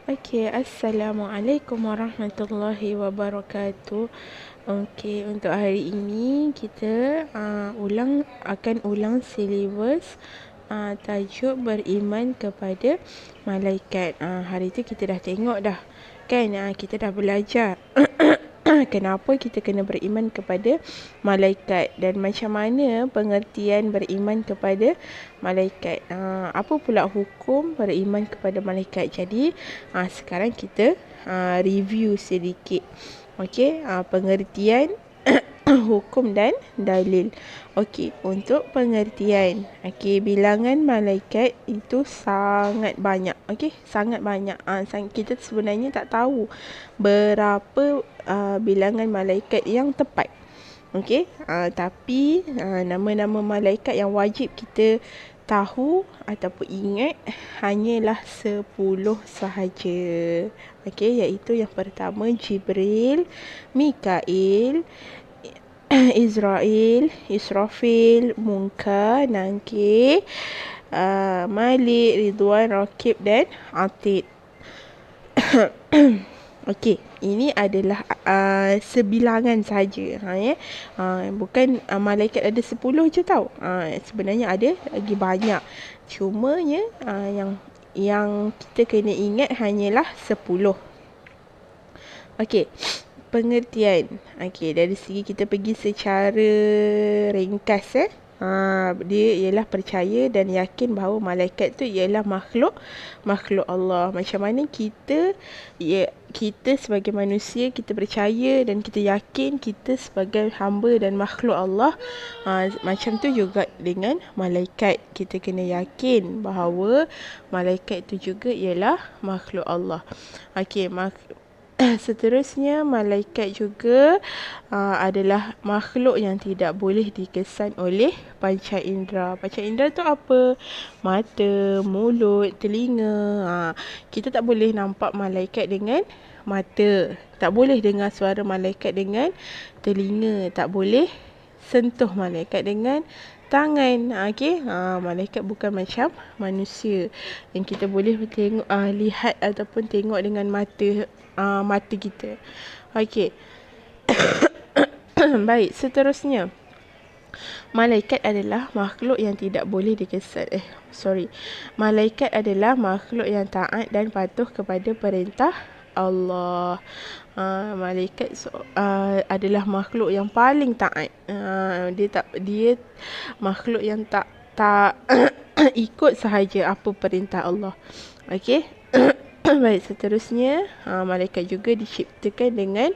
Okey, Assalamualaikum warahmatullahi wabarakatuh. Okey, untuk hari ini kita akan ulang silibus tajuk beriman kepada malaikat. Hari tu kita dah tengok dah. Kan kita dah belajar kenapa kita kena beriman kepada malaikat dan macam mana pengertian beriman kepada malaikat. Apa pula hukum beriman kepada malaikat. Jadi sekarang kita review sedikit. Okey, pengertian hukum dan dalil. Okey, untuk pengertian. Okey, bilangan malaikat itu sangat banyak. Okey, sangat banyak. Kita sebenarnya tak tahu berapa bilangan malaikat yang tepat. Okey, tapi nama-nama malaikat yang wajib kita tahu ataupun ingat hanyalah 10 sahaja. Okey, iaitu yang pertama Jibril, Mikail, Israel, Israfil, Munkar, Nakir, Malik, Ridwan, Rakib dan Atid. Okey, ini adalah sebilangan saja. Bukan malaikat ada 10 je tau. Sebenarnya ada lagi banyak. Cumanya yang kita kena ingat hanyalah 10. Okey, pengertian. Okey, dari segi kita pergi secara ringkas dia ialah percaya dan yakin bahawa malaikat tu ialah makhluk Allah. Macam mana kita sebagai manusia kita percaya dan kita yakin kita sebagai hamba dan makhluk Allah. Macam tu juga dengan malaikat. Kita kena yakin bahawa malaikat tu juga ialah makhluk Allah. Okey, seterusnya, malaikat juga adalah makhluk yang tidak boleh dikesan oleh panca indera. Panca indera tu apa? Mata, mulut, telinga. Kita tak boleh nampak malaikat dengan mata. Tak boleh dengar suara malaikat dengan telinga. Tak boleh sentuh malaikat dengan tangan. Okey, malaikat bukan macam manusia yang kita boleh tengok, lihat ataupun tengok dengan mata kita. Okey. Baik, seterusnya. Malaikat adalah makhluk yang tidak boleh dikesan. Malaikat adalah makhluk yang taat dan patuh kepada perintah Allah. Malaikat adalah makhluk yang paling taat. Dia makhluk yang tak ikut sahaja apa perintah Allah. Okey. Baik, seterusnya, malaikat juga diciptakan dengan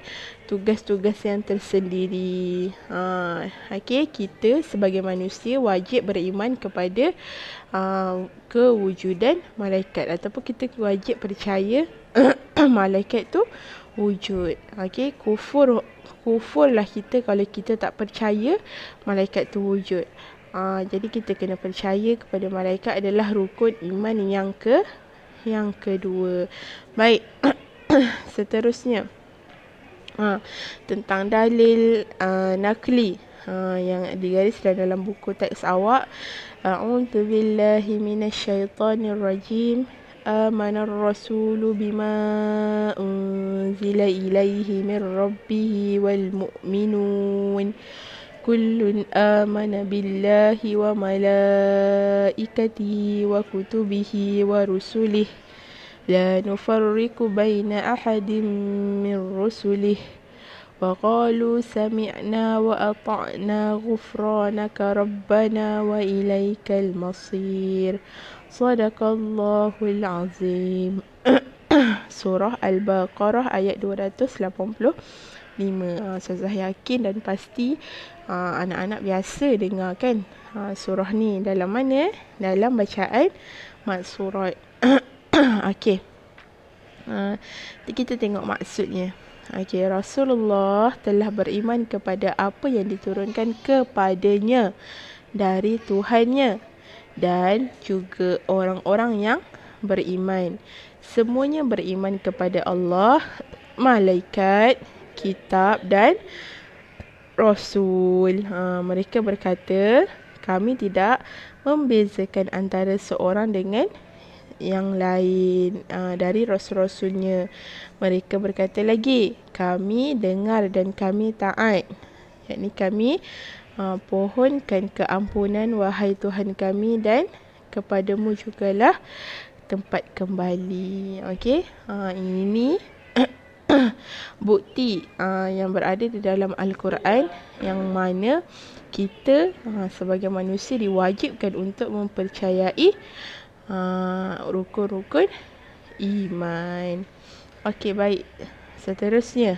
tugas-tugas yang tersendiri. Okey, kita sebagai manusia wajib beriman kepada kewujudan malaikat, ataupun kita wajib percaya malaikat tu wujud. Okey, kufurlah kita kalau kita tak percaya malaikat tu wujud. Jadi kita kena percaya kepada malaikat adalah rukun iman yang kedua. Baik. Seterusnya, tentang dalil nakli yang digaris dalam buku teks awak. A'udzu billahi minasyaitonir rajim. Amanar rasulu bima unzila ilaihi min rabbihi wal mu'minun kullun amana billahi wa malaikatihi wa kutubihi wa rusulih la nufarriqu baina ahadin min rusulih wa qalu sami'na wa ata'na ghufranaka rabbana wa ilaikal masir. Sadaqallahul azim. Surah Al-Baqarah ayat 285. Ustazah yakin dan pasti anak-anak biasa dengar kan surah ni dalam mana? Dalam bacaan mat surat. Okey. Kita tengok maksudnya. Okey, Rasulullah telah beriman kepada apa yang diturunkan kepadanya dari Tuhannya dan juga orang-orang yang beriman. Semuanya beriman kepada Allah, malaikat, kitab dan Rasul. Mereka berkata, kami tidak membezakan antara seorang dengan yang lain dari rasul-rasulnya. Mereka berkata lagi, kami dengar dan kami taat. Yakni kami pohonkan keampunan wahai Tuhan kami, dan kepadamu jugalah tempat kembali. Okey, ini bukti yang berada di dalam Al-Quran, yang mana kita sebagai manusia diwajibkan untuk mempercayai rukun-rukun iman. Okey, baik. Seterusnya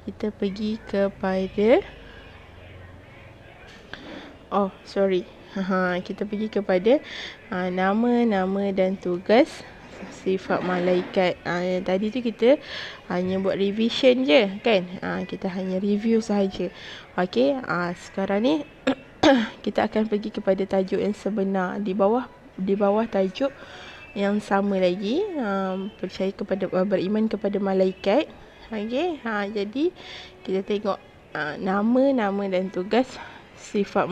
kita pergi kepada kita pergi kepada nama-nama dan tugas sifat malaikat. Yang tadi tu kita hanya buat revision je kan. Kita hanya review sahaja. Okey, sekarang ni kita akan pergi kepada tajuk yang sebenar. Di bawah tajuk yang sama lagi, beriman kepada malaikat. Okey, jadi kita tengok nama-nama dan tugas sifat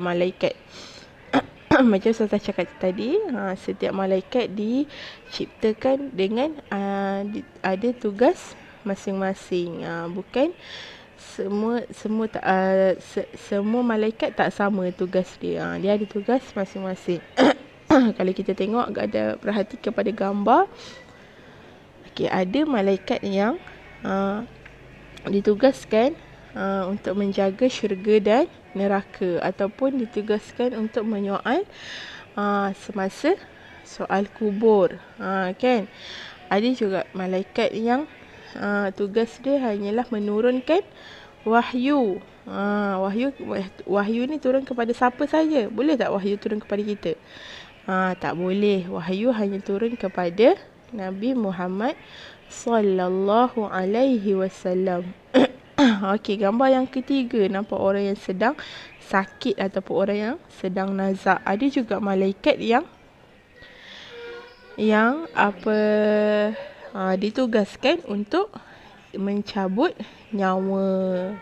malaikat. Macam saya cakap tadi, setiap malaikat diciptakan dengan ada tugas masing-masing. Bukan semua malaikat tak sama tugas dia. Dia ada tugas masing-masing. Kalau kita tengok, ada perhati kepada gambar. Okey, ada malaikat yang ditugaskan untuk menjaga syurga dan neraka, ataupun ditugaskan untuk menyoal semasa soal kubur. Kan? Ada juga malaikat yang tugas dia hanyalah menurunkan wahyu. Wahyu ni turun kepada siapa saja. Boleh tak wahyu turun kepada kita? Tak boleh. Wahyu hanya turun kepada Nabi Muhammad sallallahu alaihi wasallam. Okey, gambar yang ketiga, nampak orang yang sedang sakit ataupun orang yang sedang nazak. Ada juga malaikat yang ditugaskan untuk mencabut nyawa.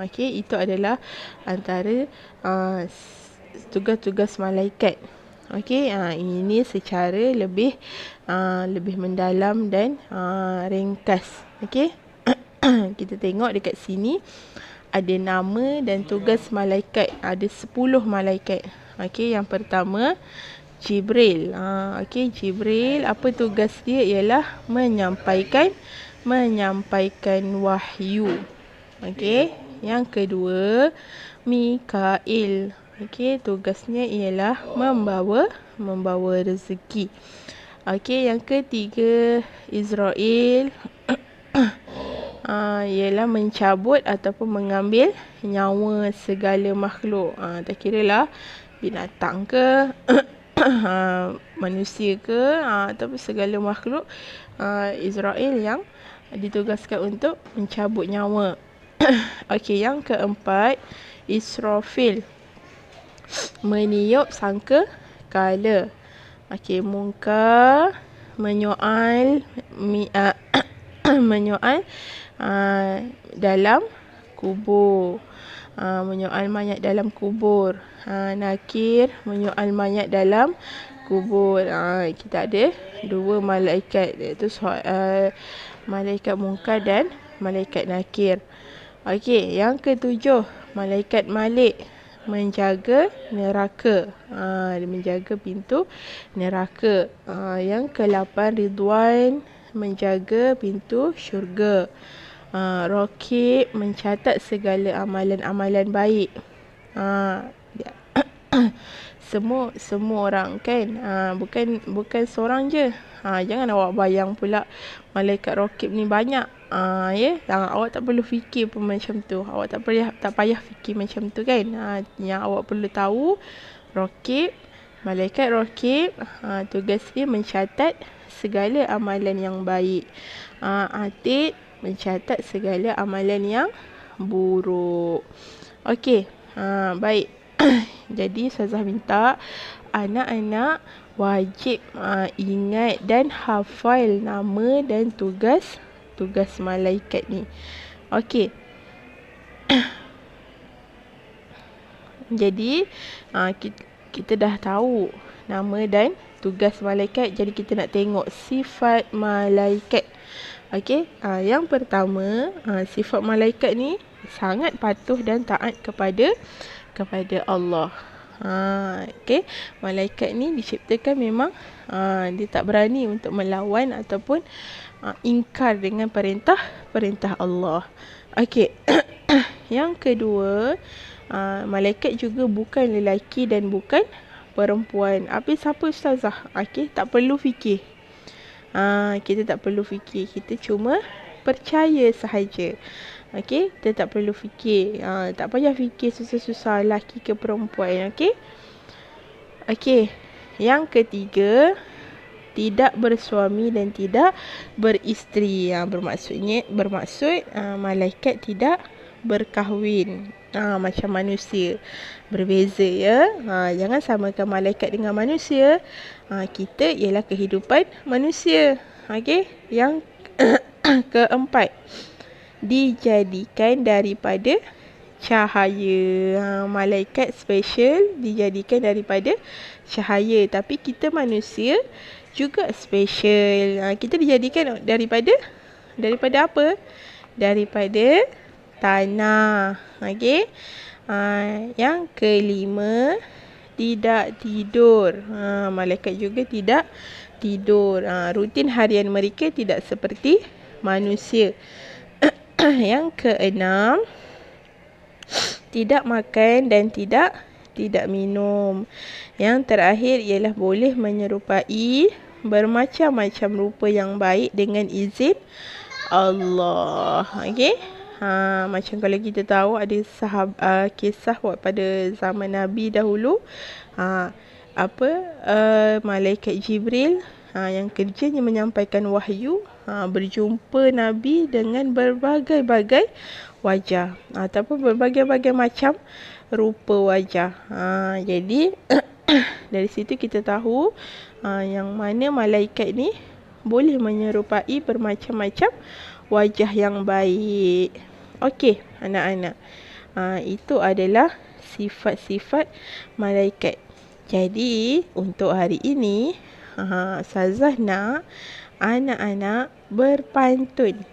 Okey, itu adalah antara tugas-tugas malaikat. Okey, ini secara lebih mendalam dan ringkas. Okey. Kita tengok dekat sini ada nama dan tugas malaikat. Ada 10 malaikat. Okey, yang pertama Jibril. Okey, Jibril, apa tugas dia? Ialah menyampaikan wahyu. Okey, yang kedua Mikail. Okey, tugasnya ialah membawa rezeki. Okey, yang ketiga Israel. Ialah mencabut ataupun mengambil nyawa segala makhluk. Tak kira lah binatang ke manusia ke ataupun segala makhluk. Israel yang ditugaskan untuk mencabut nyawa. Okey, yang keempat Israfil, meniup sangka kala. Okey, Munkar menyoal dalam kubur. Menyoal mayat dalam kubur. Nakir menyoal mayat dalam kubur. Kita ada 2 malaikat, iaitu malaikat Munkar dan malaikat Nakir. Okey, yang ketujuh malaikat Malik, menjaga neraka. Dia menjaga pintu neraka. Yang ke-8 Ridwan, menjaga pintu syurga. Raqib, mencatat segala amalan-amalan baik. Semua orang kan, bukan seorang je. Jangan awak bayang pula malaikat Raqib ni banyak. Awak tak perlu fikir pun macam tu. Awak tak payah fikir macam tu kan. Yang awak perlu tahu, malaikat Raqib, tugas dia mencatat segala amalan yang baik. Atid, mencatat segala amalan yang buruk. Okey, baik. Jadi Ustazah minta anak-anak wajib ingat dan hafal nama dan tugas malaikat ni. Okey. Jadi kita dah tahu nama dan tugas malaikat. Jadi kita nak tengok sifat malaikat. Okey, yang pertama, sifat malaikat ni sangat patuh dan taat kepada Allah. Okey, malaikat ni diciptakan memang dia tak berani untuk melawan ataupun ingkar dengan perintah Allah. Okey. Yang kedua, malaikat juga bukan lelaki dan bukan perempuan. Habis siapa ustazah? Okey, tak perlu fikir. Kita tak perlu fikir. Kita cuma percaya sahaja. Okey, kita tak perlu fikir. Tak payah fikir susah-susah lelaki ke perempuan. Okey. Okey. Yang ketiga, tidak bersuami dan tidak beristeri. Bermaksud malaikat tidak berkahwin. Macam manusia. Berbeza ya. Jangan samakan malaikat dengan manusia. Kita ialah kehidupan manusia. Okey. Yang keempat, dijadikan daripada cahaya. Malaikat special dijadikan daripada cahaya. Tapi kita manusia juga special. Kita dijadikan daripada apa? Daripada tanah. Okey. Yang kelima, tidak tidur. Malaikat juga tidak tidur. Rutin harian mereka tidak seperti manusia. Yang keenam, tidak makan dan tidak minum. Yang terakhir ialah boleh menyerupai bermacam-macam rupa yang baik dengan izin Allah. Okey. Macam kalau kita tahu ada kisah pada zaman Nabi dahulu, malaikat Jibril yang kerjanya menyampaikan wahyu, berjumpa Nabi dengan berbagai-bagai wajah ataupun berbagai-bagai macam rupa wajah. Jadi dari situ kita tahu yang mana malaikat ni boleh menyerupai bermacam-macam wajah yang baik. Okey, anak-anak. Itu adalah sifat-sifat malaikat. Jadi, untuk hari ini, Ustazah nak anak-anak berpantun.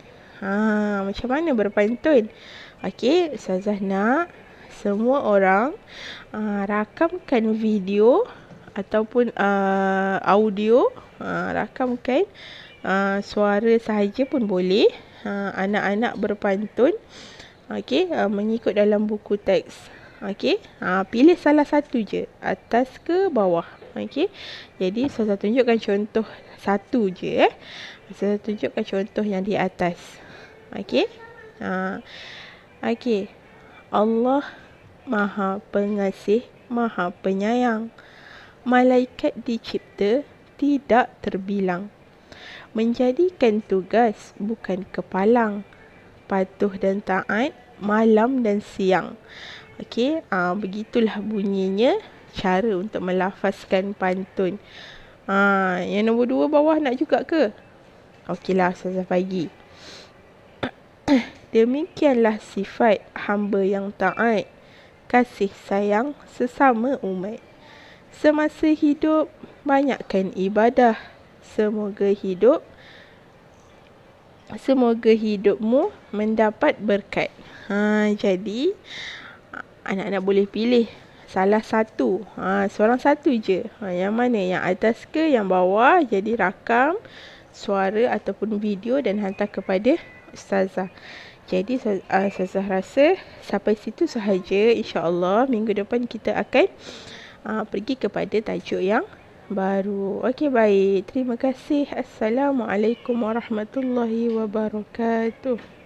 Macam mana berpantun? Okey, Ustazah nak semua orang rakamkan video ataupun audio, rakamkan suara sahaja pun boleh. Anak-anak berpantun, okey, mengikut dalam buku teks. Okey, pilih salah satu je, atas ke bawah. Okey, jadi saya tunjukkan contoh satu je. Saya tunjukkan contoh yang di atas. Okey. Okey. Allah Maha Pengasih, Maha Penyayang. Malaikat dicipta tidak terbilang. Menjadikan tugas bukan kepalang. Patuh dan taat malam dan siang. Okey, begitulah bunyinya cara untuk melafazkan pantun. Yang nombor 2 bawah nak juga ke? Okeylah, Ustazah bagi. Demikianlah sifat hamba yang taat, kasih sayang sesama umat. Semasa hidup, banyakkan ibadah. Semoga hidupmu mendapat berkat. Jadi, anak-anak boleh pilih salah satu. Seorang satu je. Yang mana? Yang atas ke yang bawah? Jadi, rakam suara ataupun video dan hantar kepada Ustazah. Jadi, Ustazah rasa sampai situ sahaja. InsyaAllah, minggu depan kita akan pergi kepada tajuk yang baru. Okey, baik. Terima kasih. Assalamualaikum warahmatullahi wabarakatuh.